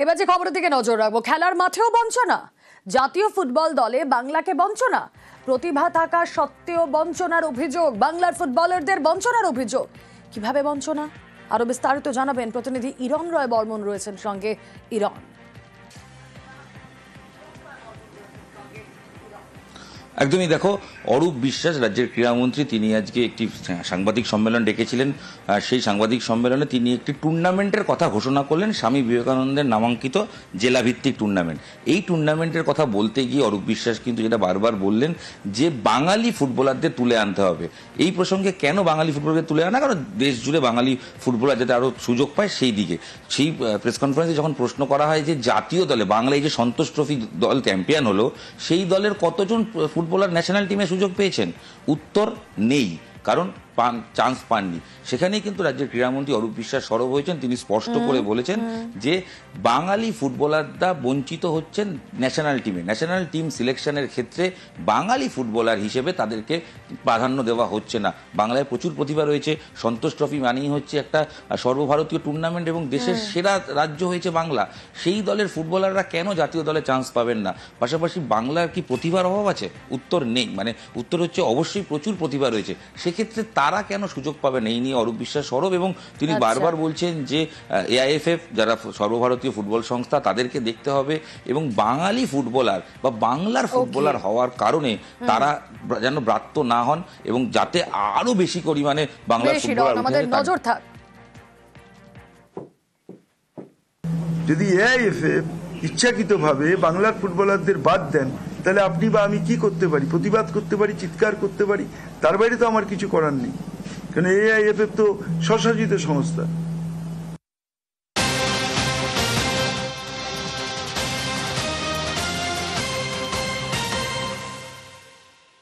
এবার যে খবরের দিকে নজর রাখবো, খেলার মাঠেও বঞ্চনা, জাতীয় ফুটবল দলে বাংলাকে বঞ্চনা, প্রতিভা থাকা সত্ত্বেও বঞ্চনার অভিযোগ, বাংলার ফুটবলারদের বঞ্চনার অভিযোগ। কিভাবে বঞ্চনা, আরো বিস্তারিত জানাবেন প্রতিনিধি ইরন রয় বর্মন রয়েছেন সঙ্গে। ইরন, একদমই দেখো, অরূপ বিশ্বাস রাজ্যের ক্রীড়ামন্ত্রী তিনি আজকে একটি সাংবাদিক সম্মেলন ডেকেছিলেন। সেই সাংবাদিক সম্মেলনে তিনি একটি টুর্নামেন্টের কথা ঘোষণা করলেন, স্বামী বিবেকানন্দের নামাঙ্কিত জেলাভিত্তিক টুর্নামেন্ট। এই টুর্নামেন্টের কথা বলতে গিয়ে অরূপ বিশ্বাস কিন্তু যেটা বারবার বললেন যে বাঙালি ফুটবলারদের তুলে আনতে হবে। এই প্রসঙ্গে কেন বাঙালি ফুটবলারদের তুলে আনা, কারণ দেশ জুড়ে বাঙালি ফুটবলার যাতে আরও সুযোগ পায় সেই দিকে। সেই প্রেস কনফারেন্সে যখন প্রশ্ন করা হয় যে জাতীয় দলে বাংলা এই যে সন্তোষ ট্রফি দল চ্যাম্পিয়ন হলো, সেই দলের কতজন ফুটবলার ন্যাশনাল টিমে সুযোগ পেয়েছেন, উত্তর নেই, কারণ চান্স পাননি। সেখানেই কিন্তু রাজ্যের ক্রীড়ামন্ত্রী অরূপ বিশ্বাস সরব হয়েছেন। তিনি স্পষ্ট করে বলেছেন যে বাঙালি ফুটবলাররা বঞ্চিত হচ্ছেন ন্যাশনাল টিমে, ন্যাশনাল টিম সিলেকশনের ক্ষেত্রে বাঙালি ফুটবলার হিসেবে তাদেরকে প্রাধান্য দেওয়া হচ্ছে না। বাংলায় প্রচুর প্রতিভা রয়েছে, সন্তোষ ট্রফি মানেই হচ্ছে একটা সর্বভারতীয় টুর্নামেন্ট এবং দেশের সেরা রাজ্য হয়েছে বাংলা। সেই দলের ফুটবলাররা কেন জাতীয় দলে চান্স পাবেন না? পাশাপাশি বাংলার কি প্রতিভার অভাব আছে? উত্তর নেই, মানে উত্তর হচ্ছে অবশ্যই প্রচুর প্রতিভা রয়েছে। সেক্ষেত্রে তারা কেন সুযোগ পাবেন, এই নিয়ে অরূপ বিশ্বাস সরব। এবং তিনি বারবার বলছেন যে এআইএফএফ যারা সর্বভারতীয় ফুটবল সংস্থা তাদেরকে দেখতে হবে এবং বাঙালি ফুটবলার বা বাংলার ফুটবলার হওয়ার কারণে তারা যেন ব্রাত্য না হন এবং যাতে আরো বেশি পরিমাণে বাংলার ফুটবলার আমাদের নজর থাক। যদি এআইএফএফ ইচ্ছাকৃতভাবে বাংলার ফুটবলারদের বাদ দেন, তাহলে আপনি বা আমি কি করতে পারি? প্রতিবাদ করতে পারি, চিৎকার করতে পারি, তার বাইরে তো আমার কিছু করার নেই। কারণ এআইএফএফ তো স্বশাসিত সংস্থা।